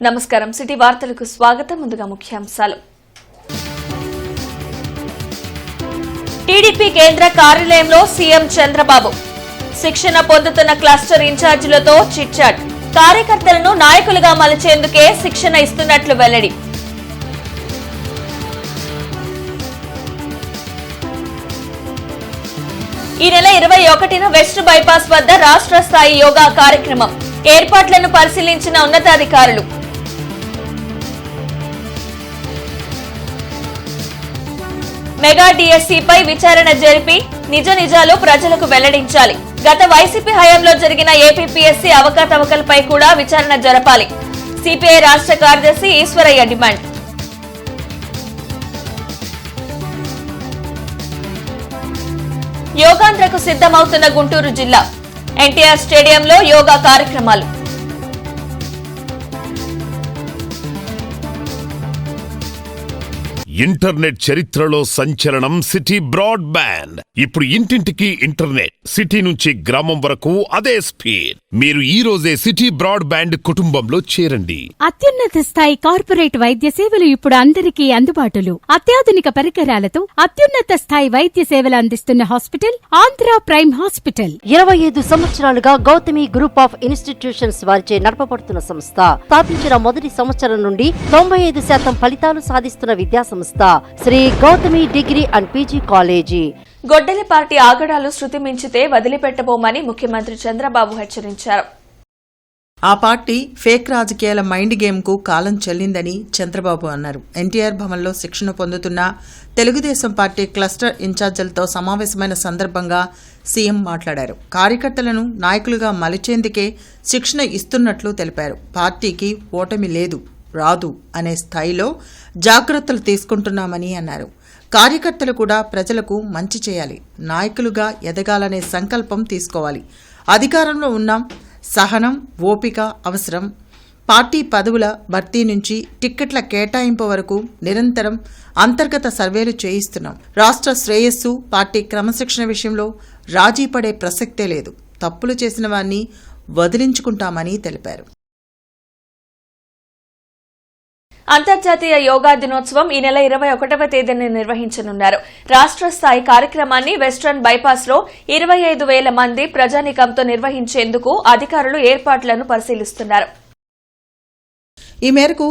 నమస్కారం సిటీ వార్తలకు స్వాగతం. ముందుగా ముఖ్యాంశాలు. టీడీపీ కేంద్ర కార్యాలయంలో సీఎం చంద్రబాబు శిక్షణ పొందుతున్న క్లస్టర్ ఇన్ఛార్జీలతో చిట్చాట్. కార్యకర్తలను నాయకులుగా మలిచేందుకే శిక్షణ ఇస్తున్నట్లు వెల్లడి. ఈ నెల 21న వెస్ట్ బైపాస్ వద్ద రాష్ట్ర స్థాయి యోగా కార్యక్రమం. ఏర్పాట్లను పరిశీలించిన ఉన్నతాధికారులు. మెగా డిఎస్సీపై విచారణ జరిపి నిజ నిజాలు ప్రజలకు వెల్లడించాలి. గత వైసీపీ హయాంలో జరిగిన ఏపీపీఎస్సీ అవకతవకలపై కూడా విచారణ జరపాలి. సిపిఐ రాష్ట్ర కార్యదర్శి ఈశ్వరయ్య డిమాండ్. యోగాంధ్రకు సిద్దమవుతున్న గుంటూరు జిల్లా. ఎన్టీఆర్ స్టేడియంలో యోగా కార్యక్రమాలు. ఇంటర్నెట్ చరిత్రలో సంచలనం సిటీ బ్రాడ్బ్యాండ్. ఇప్పుడు ఇంటింటికి ఇంటర్నెట్, సిటీ నుంచి గ్రామం వరకు అదే స్పీడ్. మీరు ఈ రోజే సిటీ బ్రాడ్బ్యాండ్ కుటుంబంలో చేరండి. అత్యున్నత స్థాయి కార్పొరేట్ వైద్య సేవలు ఇప్పుడు అందరికీ అందుబాటులో. అత్యాధునిక పరికరాలతో అత్యున్నత స్థాయి వైద్య సేవలు అందిస్తున్న హాస్పిటల్ ఆంధ్ర ప్రైమ్ హాస్పిటల్. 25 సంవత్సరాలుగా గౌతమి గ్రూప్ ఆఫ్ ఇన్స్టిట్యూషన్స్ వారిచే నడపబడుతున్న సంస్థ. స్థాపించిన మొదటి సంవత్సరం నుండి 95% ఫలితాలు సాధిస్తున్న విద్యా సంస్థ Shri Gautami degree and PG college. గొడ్డలి పార్టీ ఆగడాలు శృతి మించితే వదిలిపెట్టబోమని ముఖ్యమంత్రి చంద్రబాబు హెచ్చరించారు. ఆ పార్టీ ఫేక్ రాజకీయాల మైండ్ గేమ్కు కాలం చెల్లిందని చంద్రబాబు అన్నారు. ఎన్టీఆర్ భవన్లో శిక్షణ పొందుతున్న తెలుగుదేశం పార్టీ క్లస్టర్ ఇన్ఛార్జీలతో సమావేశమైన సందర్భంగా సీఎం మాట్లాడారు. కార్యకర్తలను నాయకులుగా మలిచేందుకే శిక్షణ ఇస్తున్నట్లు తెలిపారు. పార్టీకి ఓటమి లేదు, రాదు అనే స్థాయిలో జాగ్రత్తలు తీసుకుంటున్నామని అన్నారు. కార్యకర్తలు కూడా ప్రజలకు మంచి చేయాలి, నాయకులుగా ఎదగాలనే సంకల్పం తీసుకోవాలి. అధికారంలో ఉన్నాం, సహనం, ఓపిక అవసరం. పార్టీ పదవుల భర్తీ నుంచి టిక్కెట్ల కేటాయింపు వరకు నిరంతరం అంతర్గత సర్వేలు చేయిస్తున్నాం. రాష్ట్ర శ్రేయస్సు, పార్టీ క్రమశిక్షణ విషయంలో రాజీ పడే ప్రసక్తే లేదు. తప్పులు చేసిన వారిని వదిలించుకుంటామని తెలిపారు. అంతర్జాతీయ యోగా దినోత్సవం ఈ నెల 21వ తేదీన నిర్వహించనున్నారు. రాష్ట్ర స్థాయి కార్యక్రమాన్ని వెస్టర్న్ బైపాస్ లో 25,000 మంది ప్రజానీకంతో నిర్వహించేందుకు అధికారులు ఏర్పాట్లను పరిశీలిస్తున్నారు. ఈ మేరకు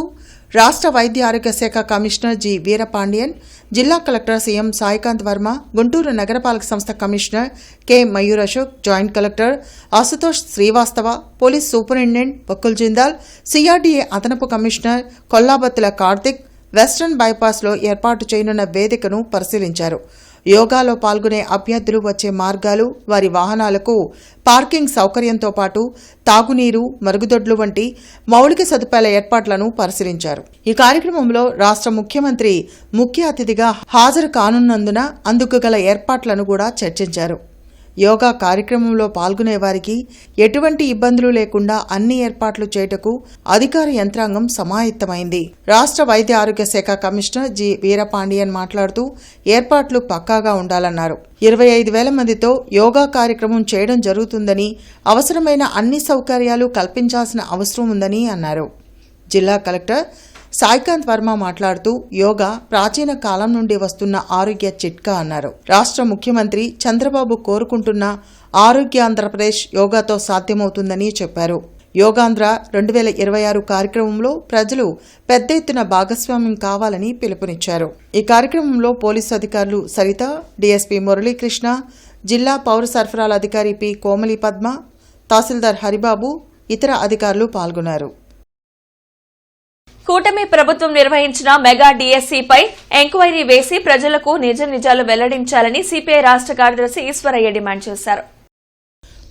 రాష్ట్ర వైద్య ఆరోగ్య శాఖ కమిషనర్ జి వీరపాండియన్, జిల్లా కలెక్టర్ సీఎం సాయికాంత్ వర్మ, గుంటూరు నగరపాలక సంస్థ commissioner K Mayur Ashok, joint collector Ashutosh Srivastava, police superintendent buckle Jindal, CRDA అదనపు కమిషనర్ కొల్లాబత్తుల కార్తిక్ వెస్టర్న్ బైపాస్లో ఏర్పాటు చేయనున్న వేదికను పరిశీలించారు. యోగాలో పాల్గొనే అభ్యర్థులు వచ్చే మార్గాలు, వారి వాహనాలకు పార్కింగ్ సౌకర్యంతో పాటు తాగునీరు, మరుగుదొడ్లు వంటి మౌలిక సదుపాయాల ఏర్పాట్లను పరిశీలించారు. ఈ కార్యక్రమంలో రాష్ట్ర ముఖ్యమంత్రి ముఖ్య అతిథిగా హాజరు కానున్నందున అందుకు గల ఏర్పాట్లను కూడా చర్చించారు. యోగా కార్యక్రమంలో పాల్గొనే వారికి ఎటువంటి ఇబ్బందులు లేకుండా అన్ని ఏర్పాట్లు చేయుటకు అధికార యంత్రాంగం సమాయత్తమైంది. రాష్ట్ర వైద్య ఆరోగ్య శాఖ కమిషనర్ జి వీరపాండియన్ మాట్లాడుతూ ఏర్పాట్లు పక్కాగా ఉండాలన్నారు. 25,000 మందితో యోగా కార్యక్రమం చేయడం జరుగుతుందని, అవసరమైన అన్ని సౌకర్యాలు కల్పించాల్సిన అవసరం ఉందని అన్నారు. జిల్లా కలెక్టర్ సాయికాంత్ వర్మ మాట్లాడుతూ యోగా ప్రాచీన కాలం నుండి వస్తున్న ఆరోగ్య చిట్కా అన్నారు. రాష్ట్ర ముఖ్యమంత్రి చంద్రబాబు కోరుకుంటున్న ఆరోగ్య ఆంధ్రప్రదేశ్ యోగాతో సాధ్యమవుతుందని చెప్పారు. యోగాంధ్ర 2026 కార్యక్రమంలో ప్రజలు పెద్ద ఎత్తున భాగస్వామ్యం కావాలని పిలుపునిచ్చారు. ఈ కార్యక్రమంలో పోలీసు అధికారులు సరిత, డీఎస్పీ మురళీకృష్ణ, జిల్లా పౌర సరఫరాల అధికారి పి కోమలి పద్మ, తహసీల్దార్ హరిబాబు, ఇతర అధికారులు పాల్గొన్నారు. కూటమి ప్రభుత్వం నిర్వహించిన మెగా డిఎస్సీపై ఎంక్వైరీ వేసి ప్రజలకు నిజ నిజాలు వెల్లడించాలని సిపిఐ రాష్ట్ర కార్యదర్శి ఈశ్వరయ్య డిమాండ్ చేశారు.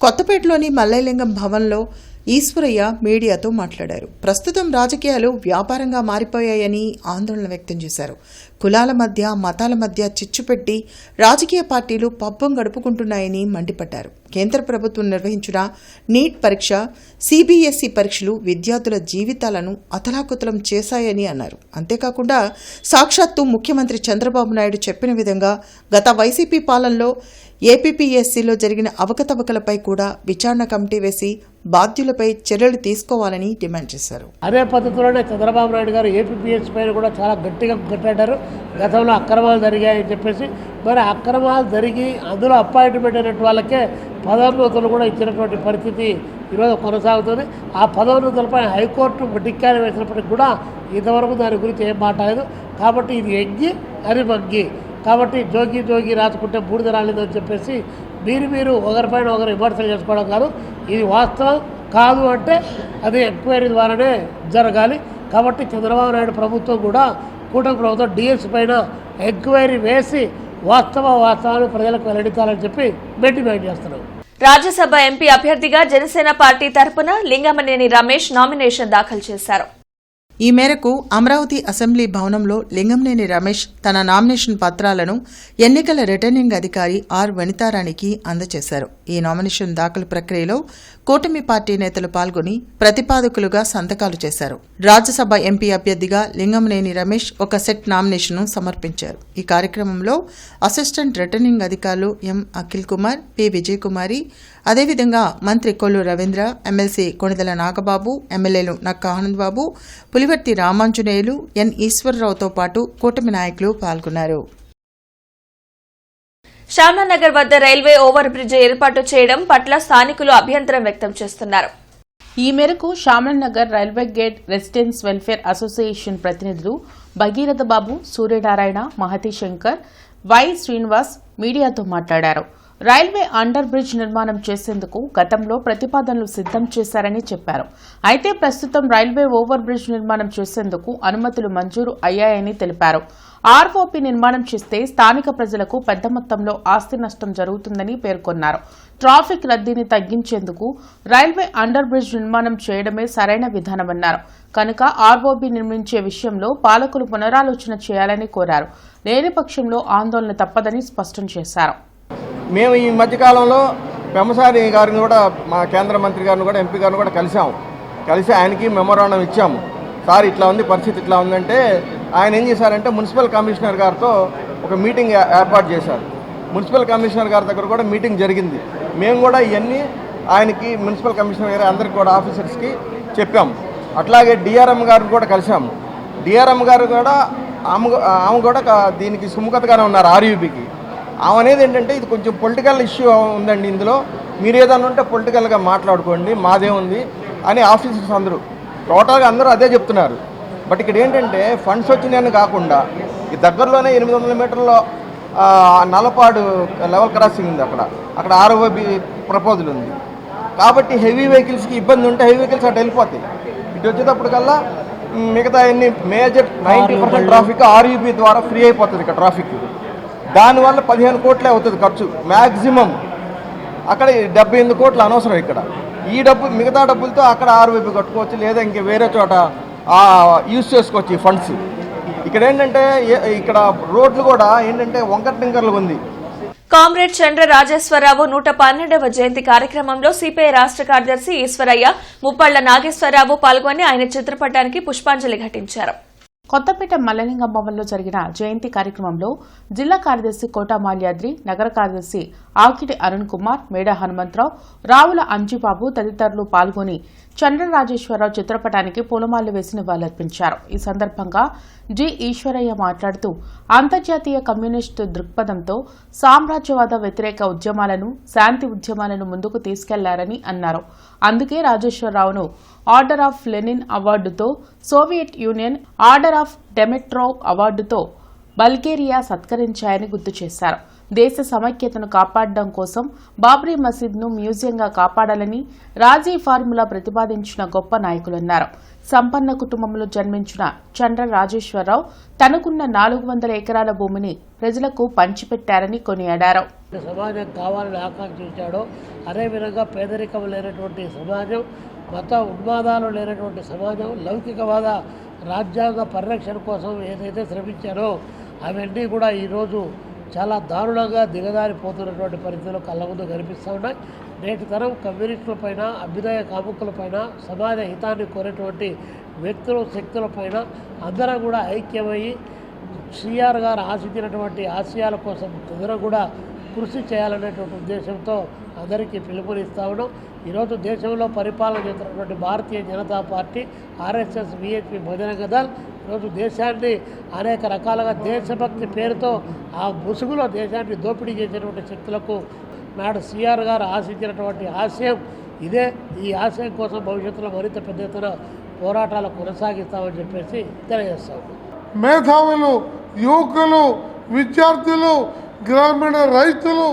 కొత్తపేటలోని మల్లయ్యలింగం భవన్లో ఈశ్వరయ్య మీడియాతో మాట్లాడారు. ప్రస్తుతం రాజకీయాలు వ్యాపారంగా మారిపోయాయని ఆందోళన వ్యక్తం చేశారు. కులాల మధ్య మతాల మధ్య చిచ్చుపెట్టి రాజకీయ పార్టీలు పబ్బం గడుపుకుంటున్నాయని మండిపడ్డారు. కేంద్ర ప్రభుత్వం నిర్వహించిన నీట్ పరీక్ష, సిబిఎస్ఈ పరీక్షలు విద్యార్థుల జీవితాలను అతలాకుతలం చేశాయని అన్నారు. అంతేకాకుండా సాక్షాత్తు ముఖ్యమంత్రి చంద్రబాబు నాయుడు చెప్పిన విధంగా గత వైసీపీ పాలనలో ఏపీపీఎస్సీలో జరిగిన అవకతవకలపై కూడా విచారణ కమిటీ వేసి బాధ్యులపై చర్యలు తీసుకోవాలని డిమాండ్ చేశారు. అదే పద్ధతిలోనే చంద్రబాబు నాయుడు గారు ఏపీపీఎస్సీ పైన కూడా చాలా గట్టిగా కొట్లాడారు. గతంలో అక్రమాలు జరిగాయని చెప్పేసి, మరి అక్రమాలు జరిగి అందులో అపాయింట్మెంట్ అయినటువంటి వాళ్ళకే పదోన్నతులు కూడా ఇచ్చినటువంటి పరిస్థితి ఈరోజు కొనసాగుతుంది. ఆ పదోన్నతులపై హైకోర్టు టిక్కాలు వేసినప్పటికీ కూడా ఇంతవరకు దాని గురించి ఏం మాట్లాడలేదు. కాబట్టి ఇది ఎగ్గి అది మగ్గి, కాబట్టి జోగి జోగి రాసుకుంటే బూడిద రాలేదని చెప్పేసి మీరు ఒకరిపైన ఒకరు విమర్శలు చేసుకోవడం కాదు. ఇది వాస్తవం కాదు అంటే అది ఎంక్వైరీ ద్వారానే జరగాలి. కాబట్టి చంద్రబాబు నాయుడు ప్రభుత్వం కూడా, కూటమి ప్రభుత్వం డిఎస్ పైన ఎంక్వైరీ వేసి వాస్తవాలు ప్రజలకు వెల్లడించాలని చెప్పి డిమాండ్ చేస్తున్నాం. రాజ్యసభ ఎంపీ అభ్యర్థిగా జనసేన పార్టీ తరపున లింగమనేని రమేష్ నామినేషన్ దాఖలు చేశారు. ఈ మేరకు అమరావతి అసెంబ్లీ భవనంలో లింగంనేని రమేష్ తన నామినేషన్ పత్రాలను ఎన్నికల రిటర్నింగ్ అధికారి ఆర్ వనితారాణికి అందజేశారు. ఈ నామినేషన్ దాఖలు ప్రక్రియలో కూటమి పార్టీ నేతలు పాల్గొని ప్రతిపాదకులుగా సంతకాలు చేశారు. రాజ్యసభ ఎంపీ అభ్యర్థిగా లింగంనేని రమేష్ ఒక సెట్ నామినేషన్ను సమర్పించారు. ఈ కార్యక్రమంలో అసిస్టెంట్ రిటర్నింగ్ అధికారులు ఎం అఖిల్ కుమార్, పి విజయకుమారి, అదేవిధంగా మంత్రి కొల్లు రవీంద్ర, ఎమ్మెల్సీ కొణిదెల నాగబాబు, ఎమ్మెల్యేలు నక్కా ఆనందబాబు, పులివర్తి రామాంజనేయులు, ఎన్ ఈశ్వరరావుతో పాటు కూటమి నాయకులు పాల్గొన్నారు. శ్యామనగర్ వద్ద రైల్వే ఓవర్ బ్రిడ్జ్ ఏర్పాటు చేయడం పట్ల స్థానికులు అభ్యంతరం వ్యక్తం చేస్తున్నారు. ఈ మేరకు Shyamnagar railway gate residence welfare association ప్రతినిధులు భగీరథ బాబు, సూర్యనారాయణ, మహతి శంకర్, వై శ్రీనివాస్ మీడియాతో మాట్లాడారు. రైల్వే అండర్ బ్రిడ్జ్ నిర్మాణం చేసేందుకు గతంలో ప్రతిపాదనలు సిద్దం చేశారని చెప్పారు. అయితే ప్రస్తుతం రైల్వే ఓవర్ బ్రిడ్జ్ నిర్మాణం చేసేందుకు అనుమతులు మంజూరు అయ్యాయని తెలిపారు. ఆర్ఓపీ నిర్మాణం చేస్తే స్థానిక ప్రజలకు పెద్ద మొత్తంలో ఆస్తి నష్టం జరుగుతుందని పేర్కొన్నారు. ట్రాఫిక్ రద్దీని తగ్గించేందుకు రైల్వే అండర్ బ్రిడ్జ్ నిర్మాణం చేయడమే సరైన విధానమన్నారు. కనుక ఆర్ఓబీ నిర్మించే విషయంలో పాలకులు పునరాలోచన చేయాలని కోరారు. లేని పక్షంలో ఆందోళన తప్పదని స్పష్టం చేశారు. మేము ఈ మధ్యకాలంలో పెమ్మసాని గారిని కూడా, మా కేంద్ర మంత్రి గారిని కూడా, ఎంపీ గారిని కూడా కలిసి ఆయనకి మెమోరాండం ఇచ్చాము. సార్ ఇట్లా ఉంది పరిస్థితి, ఇట్లా ఉందంటే ఆయన ఏం చేశారంటే మున్సిపల్ కమిషనర్ గారితో ఒక మీటింగ్ ఏర్పాటు చేశారు. మున్సిపల్ కమిషనర్ గారి దగ్గర కూడా మీటింగ్ జరిగింది. మేము కూడా ఇవన్నీ ఆయనకి, మున్సిపల్ కమిషనర్ గారు అందరికి కూడా ఆఫీసర్స్కి చెప్పాము. అట్లాగే డిఆర్ఎం గారిని కూడా కలిసాము. డిఆర్ఎం గారు కూడా ఆమె కూడా దీనికి సుముఖతగానే ఉన్నారు. ఆర్యూబీకి ఆమె అనేది ఏంటంటే ఇది కొంచెం పొలిటికల్ ఇష్యూ ఉందండి, ఇందులో మీరు ఏదన్నా ఉంటే పొలిటికల్గా మాట్లాడుకోండి, మాదే ఉంది అని ఆఫీసర్స్ అందరూ టోటల్గా అందరూ అదే చెప్తున్నారు. బట్ ఇక్కడ ఏంటంటే ఫండ్స్ వచ్చినాయని కాకుండా ఈ దగ్గరలోనే 800 మీటర్లో నల్లపాడు లెవెల్ క్రాసింగ్ ఉంది, అక్కడ ఆర్ఓబీ ప్రపోజల్ ఉంది. కాబట్టి హెవీ వెహికల్స్కి ఇబ్బంది ఉంటే హెవీ వెహికల్స్ అటు వెళ్ళిపోతాయి. ఇటు వచ్చేటప్పటికల్లా మిగతా ఎన్ని మేజర్ 90% ట్రాఫిక్ ఆర్యూబీ ద్వారా ఫ్రీ అయిపోతుంది. ఇక్కడ ట్రాఫిక్ దానివల్ల 15 కోట్లే అవుతుంది ఖర్చు మ్యాక్సిమం. అక్కడ 78 కోట్లు అనవసరం. ఇక్కడ ఈ డబ్బు, మిగతా డబ్బులతో అక్కడ ఆర్ఓబీ కట్టుకోవచ్చు, లేదా ఇంక వేరే చోట యూజ్ చేసుకోవచ్చు ఈ ఫండ్స్. ఇక్కడ ఏంటంటే ఇక్కడ రోడ్లు కూడా ఏంటంటే వంకర టింకర్లు ఉంది. కామ్రేడ్ చంద్ర రాజేశ్వరరావు 112వ జయంతి కార్యక్రమంలో సిపిఐ రాష్ట్ర కార్యదర్శి ఈశ్వరయ్య, ముప్పళ్ల నాగేశ్వరరావు పాల్గొని ఆయన చిత్రపటానికి పుష్పాంజలి ఘటించారు. కొత్తపేట మల్లలింగం భవన్లో జరిగిన జయంతి కార్యక్రమంలో జిల్లా కార్యదర్శి కోట మాల్యాద్రి, నగర కార్యదర్శి ఆకిటి అరుణ్ కుమార్, మేడా హనుమంతరావు, రావుల అంజిబాబు తదితరులు పాల్గొని చంద్రరాజేశ్వరరావు చిత్రపటానికి పూలమాలలు వేసి నివాళులర్పించారు. ఈ సందర్భంగా జి ఈశ్వరయ్య మాట్లాడుతూ అంతర్జాతీయ కమ్యూనిస్టు దృక్పథంతో సామ్రాజ్యవాద వ్యతిరేక ఉద్యమాలను, శాంతి ఉద్యమాలను ముందుకు తీసుకెళ్లారని అన్నారు. అందుకే రాజేశ్వరరావును ఆర్డర్ ఆఫ్ లెనిన్ అవార్డుతో, Soviet union order of Dimitrov అవార్డుతో బల్గేరియా సత్కరించాయని గుర్తు చేశారు. దేశ సమైక్యతను కాపాడడం కోసం బాబ్రీ మసీద్ను మ్యూజియంగా కాపాడాలని రాజీ ఫార్ములా ప్రతిపాదించిన గొప్ప నాయకులన్నారు. సంపన్న కుటుంబంలో జన్మించిన చంద్ర రాజేశ్వరరావు తనకున్న 400 ఎకరాల భూమిని ప్రజలకు పంచిపెట్టారని కొనియాడారు. సమాజం కావాలని ఆకాంక్షించాడో అదేవిధంగా పేదరికం లేనటువంటి సమాజం, మత ఉన్మాదాలు లేనటువంటి సమాజం, లౌకికవాద రాజ్యాంగ పరిరక్షణ కోసం ఏదైతే శ్రమించారో అవన్నీ కూడా ఈరోజు చాలా దారుణంగా దిగజారిపోతున్నటువంటి పరిస్థితులు కళ్ళ ముందు కనిపిస్తూ ఉన్నాయి. నేటి తరం కమ్యూనిస్టులపైన, అభ్యుదయ కాముకులపైన, సమాజ హితాన్ని కోరేటువంటి వ్యక్తులు, శక్తులపైన అందరం కూడా ఐక్యమయ్యి సిఆర్ గారు ఆశించినటువంటి ఆశయాల కోసం అందరం కూడా కృషి చేయాలనేటువంటి ఉద్దేశంతో అందరికీ పిలుపునిస్తా ఉన్నాం. ఈరోజు దేశంలో పరిపాలన చేస్తున్నటువంటి Bharatiya Janata party, RSS, VHP, Bajrang Dal ఈరోజు దేశాన్ని అనేక రకాలుగా దేశభక్తి పేరుతో ఆ ముసుగులో దేశాన్ని దోపిడీ చేసినటువంటి శక్తులకు నాడు సిఆర్ గారు ఆశించినటువంటి ఆశయం ఇదే. ఈ ఆశయం కోసం భవిష్యత్తులో మరింత పెద్ద ఎత్తున పోరాటాలు కొనసాగిస్తామని చెప్పేసి తెలియజేస్తాము. మేధావులు, యువకులు, విద్యార్థులు, గ్రామీణ రైతులు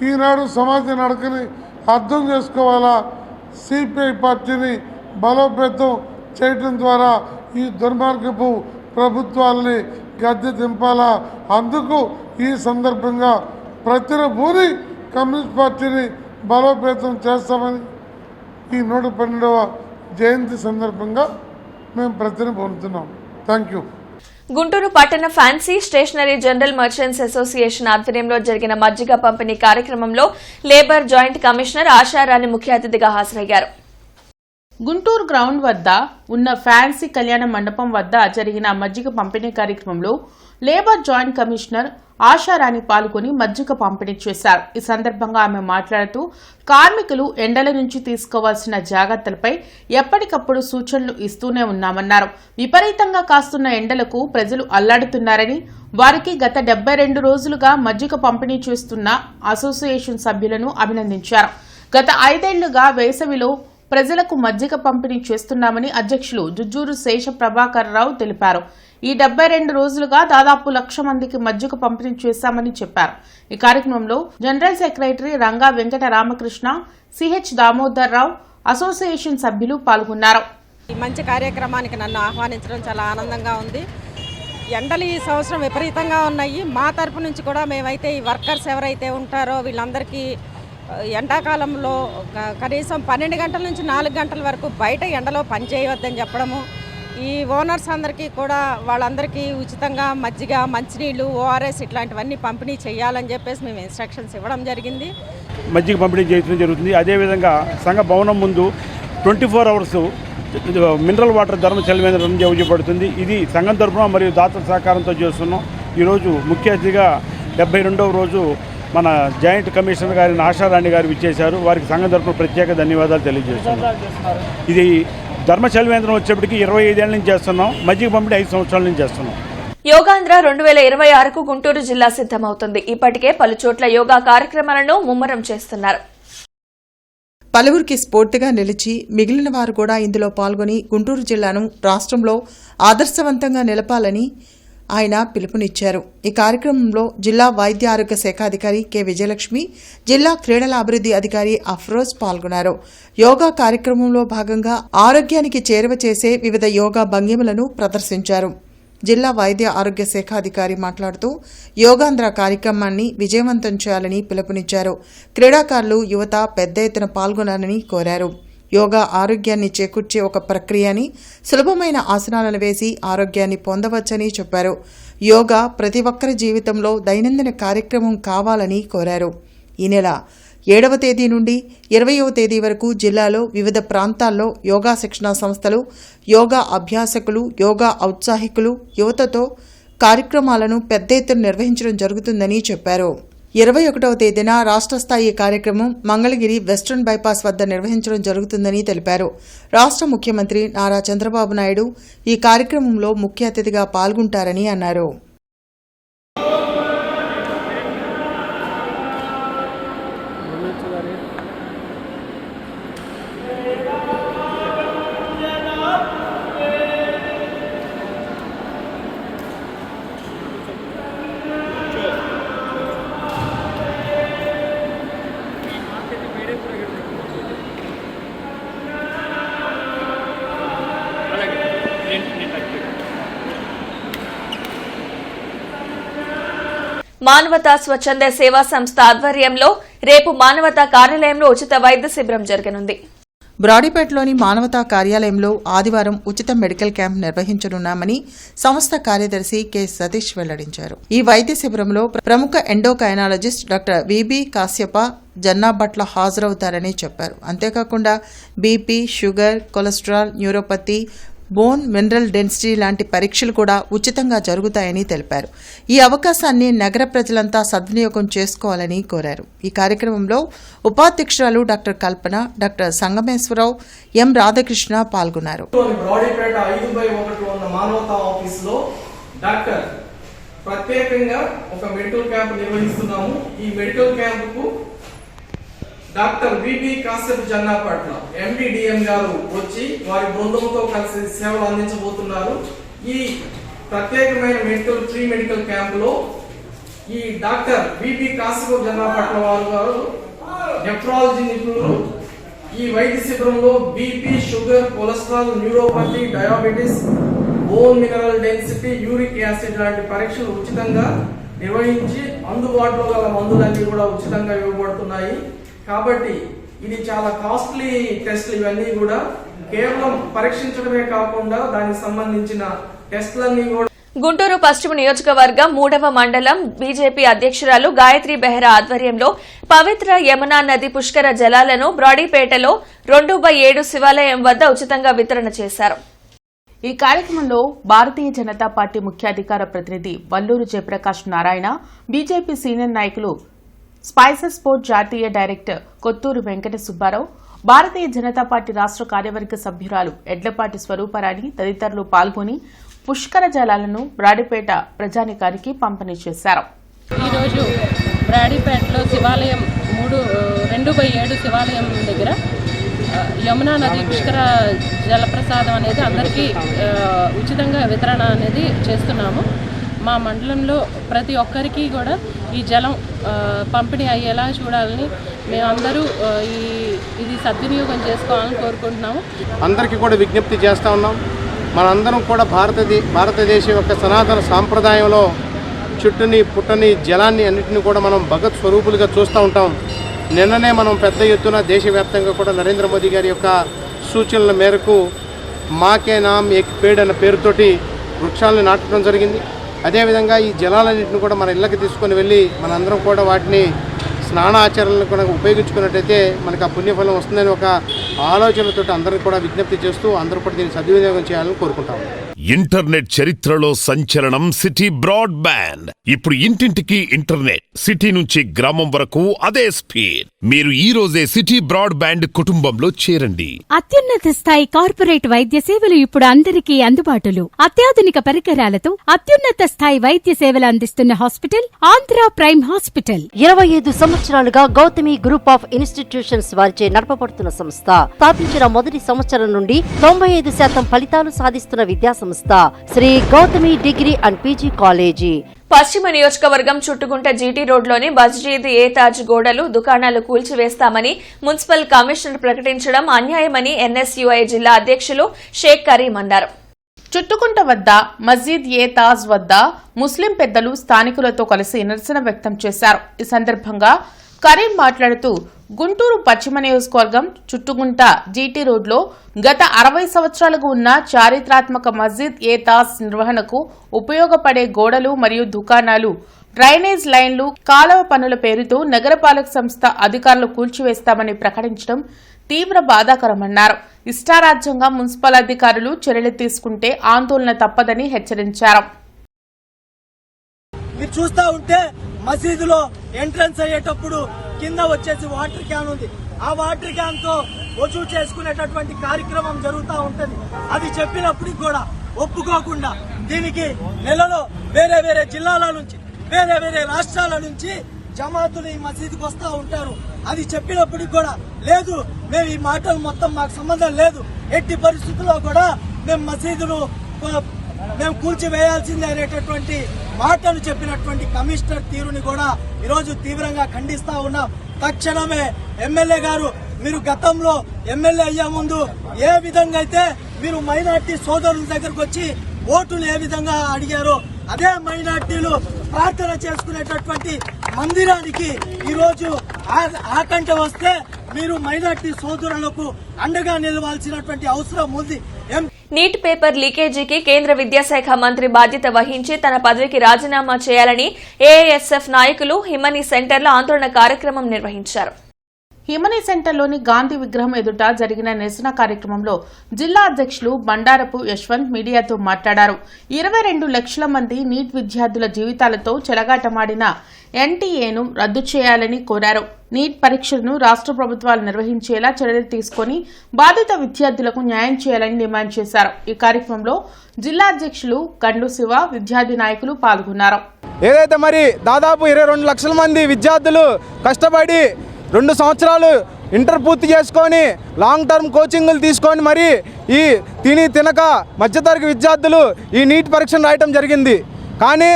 ఈనాడు సమాజ నడకని అర్థం చేసుకోవాలా. సిపిఐ పార్టీని బలోపేతం చేయటం ద్వారా ఈ దుర్మార్గపు ప్రభుత్వాలని గద్దె దింపాలా. అందుకు ఈ సందర్భంగా ప్రతిరోజు కమ్యూనిస్ట్ పార్టీని బలోపేతం చేస్తామని ఈ 112వ జయంతి సందర్భంగా మేము ప్రతిని పొందుతున్నాం. Thank you. గుంటూరు పట్టణ fancy stationery general merchants association ఆధ్వర్యంలో జరిగిన మజ్జిగ పంపిణీ కార్యక్రమంలో లేబర్ జాయింట్ కమిషనర్ ఆశారాణి ముఖ్య అతిథిగా హాజరయ్యారు. గుంటూరు గ్రౌండ్ వద్ద ఉన్న ఫ్యాన్సీ కళ్యాణ మండపం వద్ద జరిగిన మజ్జిగ పంపిణీ కార్యక్రమంలో లేబర్ జాయింట్ కమిషనర్ ఆశారాణి పాల్గొని మజ్జిగ పంపిణీ చేశారు. ఈ సందర్భంగా ఆమె మాట్లాడుతూ కార్మికులు ఎండల నుంచి తీసుకోవాల్సిన జాగ్రత్తలపై ఎప్పటికప్పుడు సూచనలు ఇస్తూనే ఉన్నామన్నారు. విపరీతంగా కాస్తున్న ఎండలకు ప్రజలు అల్లాడుతున్నారని, వారికి గత 72 రోజులుగా మజ్జిగ పంపిణీ చేస్తున్న అసోసియేషన్ సభ్యులను అభినందించారు. గత 5 ఏళ్లుగా వేసవిలో ప్రజలకు మజ్జిగ పంపిణీ చేస్తున్నామని అధ్యక్షులు జుజ్జూరు శేష ప్రభాకర్ రావు తెలిపారు. ఈ 72 రోజులుగా దాదాపు 1,00,000 మందికి మజ్జిగ పంపిణీ చేశామని చెప్పారు. ఈ కార్యక్రమంలో general secretary Ranga Venkata Ramakrishna, CH Damodar Rao, association సభ్యులు పాల్గొన్నారు. ఈ మంచి కార్యక్రమానికి నన్ను ఆహ్వానించడం చాలా ఆనందంగా ఉంది. ఎండలు ఈ సంవత్సరం విపరీతంగా ఉన్నాయి. మా తరపు నుంచి కూడా మేమైతే ఈ వర్కర్స్ ఎవరైతే ఉంటారో వీళ్ళందరికీ ఎండాకాలంలో కనీసం 12 గంటల నుంచి 4 గంటల వరకు బయట ఎండలో పనిచేయవద్దని చెప్పడము, ఈ ఓనర్స్ అందరికీ కూడా వాళ్ళందరికీ ఉచితంగా మజ్జిగ, మంచినీళ్ళు, ఓఆర్ఎస్ ఇట్లాంటివన్నీ పంపిణీ చేయాలని చెప్పేసి మేము ఇన్స్ట్రక్షన్స్ ఇవ్వడం జరిగింది. మజ్జిగ పంపిణీ చేయడం జరుగుతుంది. అదేవిధంగా సంఘ భవనం ముందు 24 అవర్స్ మినరల్ వాటర్ ధర్మచలమైన రన్ చేయబడుతుంది. ఇది సంఘం తరఫున మరియు దాతల సహకారంతో చేస్తున్నాం. ఈరోజు ముఖ్య అతిథిగా 72వ రోజు మన జాయింట్ కమిషనర్ గారిని ఆశారాణి గారు ఇచ్చేశారు. వారికి సంఘం తరఫున ప్రత్యేక ధన్యవాదాలు తెలియజేస్తున్నారు. ఇది ధర్మచలవేంద్రం వచ్చేప్పటికి 25 ఏళ్ల నుంచి చేస్తున్నాం. మజ్జిగ పంపిణీ 5 సంవత్సరాల నుంచి చేస్తున్నాం. యోగాంధ్ర 2026కు గుంటూరు జిల్లా సిద్దమవుతుంది. ఇప్పటికే పలుచోట్ల యోగా కార్యక్రమాలను ముమ్మరం చేస్తున్నారు. పలువురికి స్ఫూర్తిగా నిలిచి మిగిలిన వారు కూడా ఇందులో పాల్గొని గుంటూరు జిల్లాను రాష్ట్రంలో ఆదర్శవంతంగా నిలపాలని ఆయన పిలుపునిచ్చారు. ఈ కార్యక్రమంలో జిల్లా వైద్య ఆరోగ్య శాఖ అధికారి కె విజయలక్ష్మి, జిల్లా క్రీడల అభివృద్ధి అధికారి అఫ్రోజ్ పాల్గొన్నారు. యోగా కార్యక్రమంలో భాగంగా ఆరోగ్యానికి చేరువ చేసే వివిధ యోగా భంగిమలను ప్రదర్శించారు. జిల్లా వైద్య ఆరోగ్య శాఖ అధికారి మాట్లాడుతూ యోగాంధ్ర కార్యక్రమాన్ని విజయవంతం చేయాలని పిలుపునిచ్చారు. క్రీడాకారులు, యువత పెద్ద ఎత్తున పాల్గొనాలని కోరారు. యోగా ఆరోగ్యాన్ని చేకూర్చే ఒక ప్రక్రియ అని, సులభమైన ఆసనాలను వేసి ఆరోగ్యాన్ని పొందవచ్చని చెప్పారు. యోగా ప్రతి ఒక్కరి జీవితంలో దైనందిన కార్యక్రమం కావాలని కోరారు. ఈ నెల 7వ తేదీ నుండి 20వ తేదీ వరకు జిల్లాలో వివిధ ప్రాంతాల్లో యోగా శిక్షణా సంస్థలు, యోగా అభ్యాసకులు, యోగా ఔత్సాహికులు, యువతతో కార్యక్రమాలను పెద్ద ఎత్తున నిర్వహించడం జరుగుతుందని చెప్పారు. 21వ తేదీన రాష్ట్ర స్థాయి కార్యక్రమం మంగళగిరి వెస్ట్రన్ బైపాస్ వద్ద నిర్వహించడం జరుగుతుందని తెలిపారు. రాష్ట్ర ముఖ్యమంత్రి నారా చంద్రబాబు నాయుడు ఈ కార్యక్రమంలో ముఖ్య అతిథిగా పాల్గొంటారని అన్నారు. మానవతా స్వచ్ఛంద సేవా సంస్థ ఆధ్వర్యంలో రేపు మానవతా కార్యాలయంలో ఉచిత వైద్య శిబిరం జరగనుంది. బ్రాడీపేటలోని మానవతా కార్యాలయంలో ఆదివారం ఉచిత మెడికల్ క్యాంప్ నిర్వహించనున్నామని సంస్థ కార్యదర్శి కె సతీష్ వెల్లడించారు. ఈ వైద్య శిబిరంలో ప్రముఖ ఎండోకైనాలజిస్ట్ డాక్టర్ విబి కాశ్యప జన్నాభట్ల హాజరవుతారని చెప్పారు. అంతేకాకుండా BP, sugar, cholesterol, neuropathy, bone mineral density లాంటి పరీక్షలు కూడా ఉచితంగా జరుగుతాయని తెలిపారు. ఈ అవకాశాన్ని నగర ప్రజలంతా సద్వినియోగం చేసుకోవాలని కోరారు. ఈ కార్యక్రమంలో ఉపాధ్యక్షురాలు డాక్టర్ కల్పన, డాక్టర్ సంగమేశ్వరరావు, ఎం రాధాకృష్ణ పాల్గొన్నారు. బ్రాడీపేట 5/1 ఉన్న మానవతా ఆఫీసులో డాక్టర్ ప్రత్యేకంగా ఒక మెడికల్ క్యాంప్ నిర్వహిస్తున్నాము. ఈ మెడికల్ క్యాంపుకు doctor VB Kashyap Jannapatla MDDM గారు వచ్చి వారి బృందంతో కలిసి సేవలు అందించబోతున్నారు. ఈ ప్రత్యేకమైన ప్రీ మెడికల్ క్యాంపులో ఈ డాక్టర్ విబి కాశ్యప్ జన్నాపట్ల వారు నెఫ్రాలజీ నిపుణులు. ఈ వైద్య శిబిరంలో BP, sugar, cholesterol, neuropathy, diabetes, bone mineral density, uric acid లాంటి పరీక్షలు ఉచితంగా నిర్వహించి అందుబాటులో గల మందులన్నీ కూడా ఉచితంగా ఇవ్వబడుతున్నాయి. కాబట్టి ఇది చాలా కాస్ట్లీ టెస్ట్లు. ఇవన్నీ కూడా కేవలం పరీక్షించడమే కాకుండా దానికి సంబంధించిన టెస్టులన్నీ కూడా. గుంటూరు పశ్చిమ నియోజకవర్గం 3వ మండలం బీజేపీ అధ్యక్షురాలు గాయత్రి బెహ్రా ఆధ్వర్యంలో పవిత్ర యమునా నది పుష్కర జలాలను బ్రాడీపేటలో 2/7 శివాలయం వద్ద ఉచితంగా వితరణ చేశారు. ఈ కార్యక్రమంలో భారతీయ జనతా పార్టీ ముఖ్యాధికార ప్రతినిధి వల్లూరు జయప్రకాష్ నారాయణ, బీజేపీ సీనియర్ నాయకులు స్పైసెస్ బోర్డు జాతీయ డైరెక్టర్ కొత్తూరు వెంకట సుబ్బారావు, భారతీయ జనతా పార్టీ రాష్ట్ర కార్యవర్గ సభ్యురాలు ఎడ్లపాటి స్వరూపరాణి తదితరులు పాల్గొని పుష్కర జలాలను బ్రాడీపేట ప్రజానికానికి పంపిణీ చేశారు. ఈరోజు బ్రాడీపేటలో శివాలయం 2/7 శివాలయం దగ్గర యమునా నది పుష్కర జలప్రసాదం అనేది అందరికీ ఉచితంగా వితరణ అనేది చేస్తున్నాము. మా మండలంలో ప్రతి ఒక్కరికి కూడా ఈ జలం పంపిణీ అయ్యేలా చూడాలని మేమందరూ ఇది సద్వినియోగం చేసుకోవాలని కోరుకుంటున్నాము. అందరికీ కూడా విజ్ఞప్తి చేస్తూ ఉన్నాం. మనందరం కూడా భారతదేశం యొక్క సనాతన సాంప్రదాయంలో చుట్టూని పుట్టని జలాన్ని అన్నింటినీ కూడా మనం భగత్ స్వరూపులుగా చూస్తూ ఉంటాం. నిన్ననే మనం పెద్ద ఎత్తున దేశవ్యాప్తంగా కూడా నరేంద్ర మోదీ గారి యొక్క సూచనల మేరకు మాకే నామ్ ఏక్ పేడ్ అన్న పేరుతోటి వృక్షాలను నాటడం జరిగింది. అదేవిధంగా ఈ జలాలన్నింటిని కూడా మన ఇళ్ళకి తీసుకొని వెళ్ళి మనందరం కూడా వాటిని స్నానాచరణలు కూడా ఉపయోగించుకున్నట్టయితే మనకు ఆ పుణ్యఫలం వస్తుందని ఒక ఆలోచనతో అందరికీ కూడా విజ్ఞప్తి చేస్తూ అందరూ కూడా దీన్ని సద్వినియోగం చేయాలని కోరుకుంటాము. ఇంటర్నెట్ చరిత్రలో సంచలనం సిటీ బ్రాడ్బ్యాండ్. ఇప్పుడు ఇంటింటికి ఇంటర్నెట్, సిటీ నుంచి గ్రామం వరకు అదే స్పీడ్. మీరు ఈ రోజే సిటీ బ్రాడ్బ్యాండ్ కుటుంబంలో చేరండి. అత్యున్నత స్థాయి కార్పొరేట్ వైద్య సేవలు ఇప్పుడు అందరికీ అందుబాటులో. అత్యాధునిక పరికరాలతో అత్యున్నత స్థాయి వైద్య సేవలు అందిస్తున్న హాస్పిటల్ ఆంధ్ర ప్రైమ్ హాస్పిటల్. 25 సంవత్సరాలుగా గౌతమి గ్రూప్ ఆఫ్ ఇన్స్టిట్యూషన్స్ వారిచే నడపబడుతున్న సంస్థ. స్థాపించిన మొదటి సంవత్సరం నుండి 95% ఫలితాలు సాధిస్తున్న విద్యా సంస్థ Shri Gautami degree and PG college. పశ్చిమ నియోజకవర్గం చుట్టుగుంట జీటీ రోడ్లోని మస్జిద్ ఏ తాజ్ గోడలు, దుకాణాలు కూల్చివేస్తామని మున్సిపల్ కమిషనర్ ప్రకటించడం అన్యాయమని ఎన్ఎస్యుఐ జిల్లా అధ్యక్షులు షేక్ కరీం అన్నారు. చుట్టుకుంట వద్ద మస్జిద్ ఏ తాజ్ వద్ద ముస్లిం పెద్దలు స్థానికులతో కలిసి నిరసన వ్యక్తం చేశారు. ఈ సందర్భంగా కరీం మాట్లాడుతూ గుంటూరు పశ్చిమ నియోజకవర్గం చుట్టుగుంట జీటీ రోడ్లో గత 60 సంవత్సరాలుగా ఉన్న చారిత్రాత్మక మస్జిద్ ఏ తాజ్ నిర్వహణకు ఉపయోగపడే గోడలు మరియు దుకాణాలు, డ్రైనేజ్ లైన్లు, కాలువ పనుల పేరుతో నగరపాలక సంస్థ అధికారులు కూల్చివేస్తామని ప్రకటించడం తీవ్ర బాధాకరమన్నారు. ఇష్టారాజ్యంగా మున్సిపల్ అధికారులు చర్యలు తీసుకుంటే ఆందోళన తప్పదని హెచ్చరించారు. మీరు చూస్తా ఉంటే మసీదులో ఎంట్రన్స్ అయ్యేటప్పుడు కింద వచ్చేసి వాటర్ క్యాన్ ఉంది. ఆ వాటర్ క్యాన్ తో వజూ చేసుకునేటటువంటి కార్యక్రమం జరుగుతూ ఉంటుంది. అది చెప్పినప్పటికి కూడా ఒప్పుకోకుండా దీనికి నెలలో వేరే వేరే జిల్లాల నుంచి, వేరే వేరే రాష్ట్రాల నుంచి జమాతులు ఈ మసీదుకు వస్తూ ఉంటారు. అది చెప్పినప్పటికి కూడా లేదు, మేము ఈ మాటలు మొత్తం మాకు సంబంధం లేదు, ఎట్టి పరిస్థితుల్లో కూడా మేము మసీదును మేము కూల్చివేయాల్సిందే అనేటటువంటి మాటలు చెప్పినటువంటి కమిషనర్ తీరుని కూడా ఈరోజు తీవ్రంగా ఖండిస్తా ఉన్నాం. తక్షణమే ఎమ్మెల్యే గారు, మీరు గతంలో ఎమ్మెల్యే అయ్యే ముందు ఏ విధంగా అయితే మీరు మైనార్టీ సోదరుల దగ్గరకు వచ్చి ఓటులు ఏ విధంగా అడిగారో అదే మైనార్టీలు ప్రార్థన చేసుకునేటటువంటి మందిరానికి ఈరోజు ఆకంఠ వస్తే మీరు మైనార్టీ సోదరులకు అండగా నిలవాల్సినటువంటి అవసరం ఉంది. నీట్ పేపర్ లీకేజీకి కేంద్ర విద్యాశాఖ మంత్రి బాధ్యత వహించి తన పదవికి రాజీనామా చేయాలని ఏఐఎస్ఎఫ్ నాయకులు హిమనీ సెంటర్లో ఆందోళన కార్యక్రమం నిర్వహించారు. హిమనీ సెంటర్లోని గాంధీ విగ్రహం ఎదుట జరిగిన నిరసన కార్యక్రమంలో జిల్లా అధ్యక్షులు బండారపు యశ్వంత్ మీడియాతో మాట్లాడారు. 22 లక్షల మంది నీట్ విద్యార్థుల జీవితాలతో చెలగాటమాడిన ఎన్టీఏను రద్దు చేయాలని కోరారు. నీట్ పరీక్షలను రాష్ట్ర ప్రభుత్వాలు నిర్వహించేలా చర్యలు తీసుకుని బాధిత విద్యార్థులకు న్యాయం చేయాలని డిమాండ్ చేశారు. ఈ కార్యక్రమంలో జిల్లా అధ్యక్షులు కండ్లు శివ, విద్యార్థి నాయకులు పాల్గొన్నారు. ఏదైతే మరి దాదాపు 22 లక్షల మంది విద్యార్థులు కష్టపడి 2 సంవత్సరాలు ఇంటర్ పూర్తి చేసుకొని లాంగ్ టర్మ్ కోచింగ్లు తీసుకొని మరి ఈ తినక మధ్యతరగతి విద్యార్థులు ఈ నీట్ పరీక్షను రాయటం జరిగింది. కానీ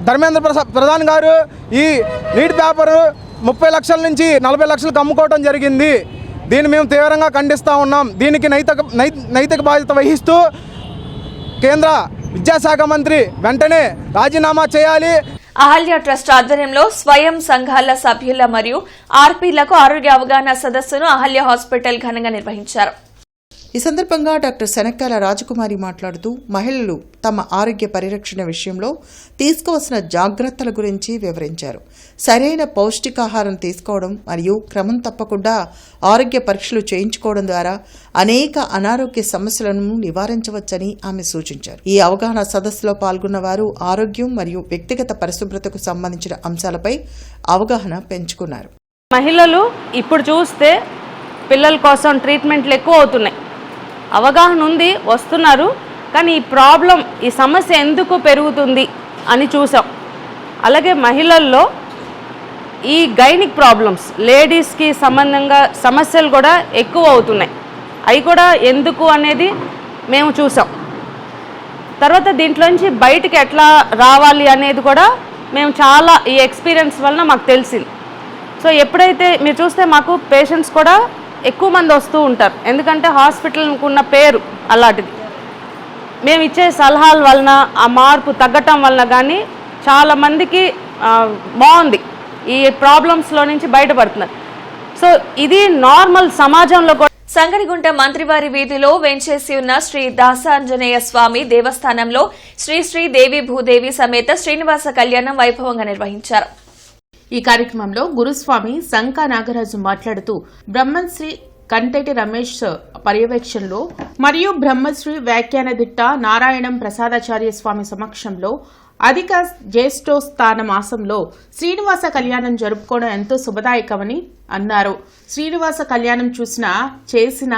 ధర్మేంద్ర ప్రధాన్ గారు ఈ నీట్ పేపరు 30 లక్షల నుంచి 40 లక్షలకు అమ్ముకోవడం జరిగింది. దీన్ని మేము తీవ్రంగా ఖండిస్తూ ఉన్నాం. దీనికి నైతిక బాధ్యత వహిస్తూ కేంద్ర విద్యాశాఖ మంత్రి వెంటనే రాజీనామా చేయాలి. అహల్య ట్రస్ట్ ఆధ్వర్యంలో స్వయం సంఘాల సభ్యుల మరియు ఆర్పీలకు ఆరోగ్య అవగాహన సదస్సును అహల్య హాస్పిటల్ ఘనంగా నిర్వహించారు. ఈ సందర్భంగా డాక్టర్ శనక్కాల రాజకుమారి మాట్లాడుతూ మహిళలు తమ ఆరోగ్య పరిరక్షణ విషయంలో తీసుకోవాల్సిన జాగ్రత్తల గురించి వివరించారు. సరైన పౌష్టికాహారం తీసుకోవడం మరియు క్రమం తప్పకుండా ఆరోగ్య పరీక్షలు చేయించుకోవడం ద్వారా అనేక అనారోగ్య సమస్యలను నివారించవచ్చని ఆమె సూచించారు. ఈ అవగాహన సదస్సులో పాల్గొన్న వారు ఆరోగ్యం మరియు వ్యక్తిగత పరిశుభ్రతకు సంబంధించిన అంశాలపై అవగాహన పెంచుకున్నారు. మహిళలు ఇప్పుడు చూస్తే పిల్లల కోసం ట్రీట్మెంట్లు ఎక్కువ అవుతున్నాయి. అవగాహన ఉంది, వస్తున్నారు. కానీ ఈ సమస్య ఎందుకు పెరుగుతుంది అని చూసాం. అలాగే మహిళల్లో ఈ గైనిక్ ప్రాబ్లమ్స్, లేడీస్కి సంబంధంగా సమస్యలు కూడా ఎక్కువ అవుతున్నాయి. అవి కూడా ఎందుకు అనేది మేము చూసాం. తర్వాత దీంట్లోంచి బయటికి ఎట్లా రావాలి అనేది కూడా మేము చాలా ఈ ఎక్స్పీరియన్స్ వలన మాకు తెలిసింది. సో ఎప్పుడైతే మీరు చూస్తే మాకు పేషెంట్స్ కూడా ఎక్కువ మంది వస్తూ ఉంటారు. ఎందుకంటే హాస్పిటల్కి ఉన్న పేరు అలాంటిది. మేము ఇచ్చే సలహాల వలన ఆ మార్పు తగ్గటం వలన కానీ చాలామందికి బాగుంది, ఈ ప్రాబ్లమ్స్లో నుంచి బయటపడుతున్నారు. సో ఇది నార్మల్ సమాజంలో కూడా. సంగడిగుంట మంత్రివారి వీధిలో వెంచేసి ఉన్న శ్రీ దాసాంజనేయ స్వామి దేవస్థానంలో శ్రీ శ్రీ దేవి భూదేవి సమేత శ్రీనివాస కళ్యాణం వైభవంగా నిర్వహించారు. ఈ కార్యక్రమంలో గురుస్వామి శంకా నాగరాజు మాట్లాడుతూ బ్రహ్మశ్రీ కంటెటి రమేష్ పర్యవేక్షణలో మరియు బ్రహ్మశ్రీ వ్యాఖ్యానదిట్ట నారాయణం ప్రసాదాచార్య స్వామి సమక్షంలో అధిక జ్యేష్ఠోస్థాన మాసంలో శ్రీనివాస కళ్యాణం జరుపుకోవడం ఎంతో శుభదాయకమని అన్నారు. శ్రీనివాస కళ్యాణం చేసిన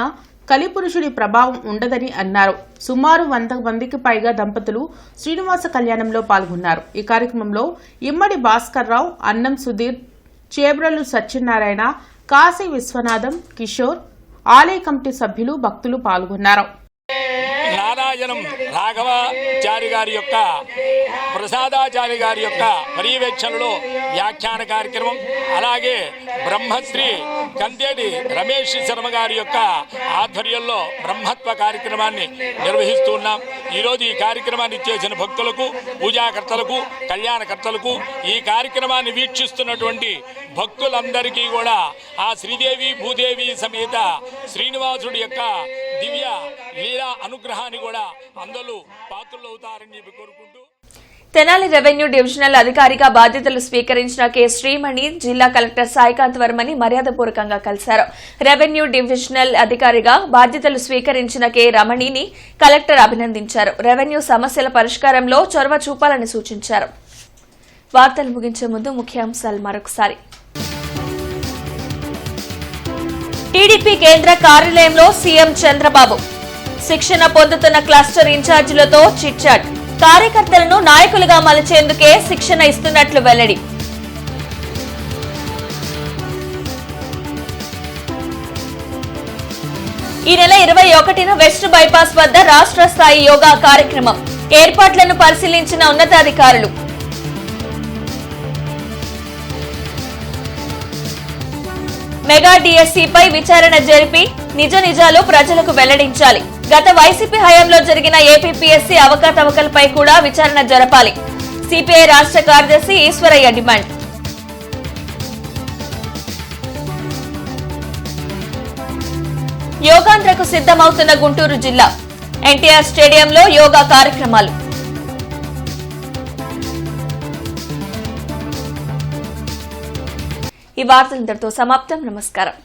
కలిపురుషుడి ప్రభావం ఉండదని అన్నారు. సుమారు 100 మందికి పైగా దంపతులు శ్రీనివాస కళ్యాణంలో పాల్గొన్నారు. ఈ కార్యక్రమంలో ఇమ్మడి భాస్కర్ రావు, అన్నం సుధీర్, చేబ్రలు సత్యనారాయణ, కాశీ విశ్వనాథం, కిషోర్, ఆలయ కమిటీ సభ్యులు, భక్తులు పాల్గొన్నారు. నారాయణం రాఘవాచారి గారి యొక్క ప్రసాదాచారి గారి యొక్క పర్యవేక్షణలో వ్యాఖ్యాన కార్యక్రమం, అలాగే బ్రహ్మశ్రీ కందేటి రమేష్ శర్మ గారి యొక్క ఆధ్వర్యంలో బ్రహ్మత్వ కార్యక్రమాన్ని నిర్వహిస్తున్నాం. ఈరోజు ఈ కార్యక్రమాన్ని చేసిన భక్తులకు, పూజాకర్తలకు, కళ్యాణకర్తలకు, ఈ కార్యక్రమాన్ని వీక్షిస్తున్నటువంటి భక్తులందరికీ కూడా ఆ శ్రీదేవి భూదేవి సమేత శ్రీనివాసుడి యొక్క దివ్య లీలా అనుగ్రహాన్ని కూడా అందరూ పాత్రులవుతారని చెప్పి కోరుకుంటూ. తెనాలి రెవెన్యూ డివిజనల్ అధికారిగా బాధ్యతలు స్వీకరించిన కె శ్రీమణి జిల్లా కలెక్టర్ సాయికాంత్ వర్మని మర్యాదపూర్వకంగా కలిశారు. రెవెన్యూ డివిజనల్ అధికారిగా బాధ్యతలు స్వీకరించిన కె రమణిని కలెక్టర్ అభినందించారు. రెవెన్యూ సమస్యల పరిష్కారంలో చొరవ చూపాలని సూచించారు. వార్తలు ముగించే ముందు ముఖ్యాంశాలు మరొకసారి. టీడీపీ కేంద్ర కార్యాలయంలో సీఎం చంద్రబాబు శిక్షణ పొందుతున్న క్లస్టర్ ఇన్ఛార్జీలతో చిట్చాట్. కార్యకర్తలను నాయకులుగా మలిచేందుకే శిక్షణ ఇస్తున్నట్లు వెల్లడి. ఈ నెల 21న వెస్ట్ బైపాస్ వద్ద రాష్ట్ర స్థాయి యోగా కార్యక్రమం. ఏర్పాట్లను పరిశీలించిన ఉన్నతాధికారులు. మెగా డిఎస్సీపై విచారణ జరిపి నిజ నిజాలు ప్రజలకు వెల్లడించాలి. గత వైసీపీ హయాంలో జరిగిన ఏపీపీఎస్సీ అవకతవకలపై కూడా విచారణ జరపాలి. సిపిఐ రాష్ట్ర కార్యదర్శి ఈశ్వరయ్య డిమాండ్. యోగాంధ్రకు సిద్ధమవుతున్న గుంటూరు జిల్లా. ఎన్టీఆర్ స్టేడియంలో యోగా కార్యక్రమాలు. ఈ వార్తలు ఇంతటితో సమాప్తం. నమస్కారం.